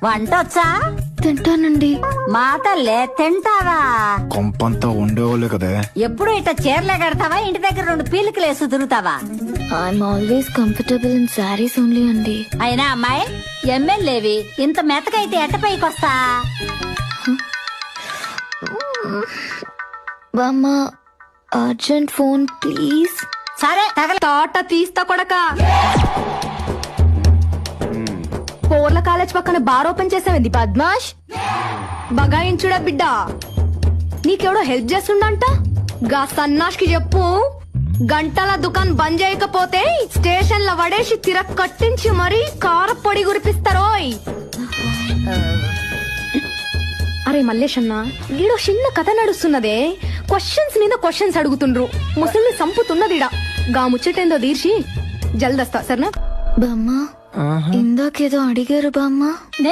వంటొచ్చా? తింటానండి. మాటల్లే తింటావా? కొంపంతా ఉండేవాళ్ళే కదా. ఎప్పుడు ఇట్ట చీరలే కడతావా? ఇంటి దగ్గర 2 పీలికలేసి తిరుగుతావా? I'm always comfortable in saris only అండి. అయినా అమ్మాయి ఎమ్మెల్యేవి ఇంత మెతకైతే ఎట్ట పైకొస్తా? బామ్మ అర్జెంట్ ఫోన్ ప్లీజ్. సరే తగల తోట తీస్తా కొడక. పోర్ల కాలేజ్ పక్కన బార్ ఓపెన్ చేసావింది బద్మాష్. బగాయించుడా బిడ్డ. నీకెవడో హెల్ప్ చేస్తుండంట. గా సన్నాష్ కి చెప్పు, గంటల దుకాన్ బంద్ చేయకపోతే స్టేషన్ లో పడేసి తిరక్ కట్టించి మరీ కారపొడి గురిపిస్తారోయ్. అరే మల్లేష్ అన్న, ఈడో చిన్న కథ నడుస్తున్నదే. క్వశ్చన్స్ మీద క్వశ్చన్స్ అడుగుతుండ్రు. ముసలిని సంపుతున్నదిడా. గా ముచ్చటేందో తీర్చి జల్దస్తా సరేనా? బామ్మ ఇందాకేదో అడిగారు బామ్మ.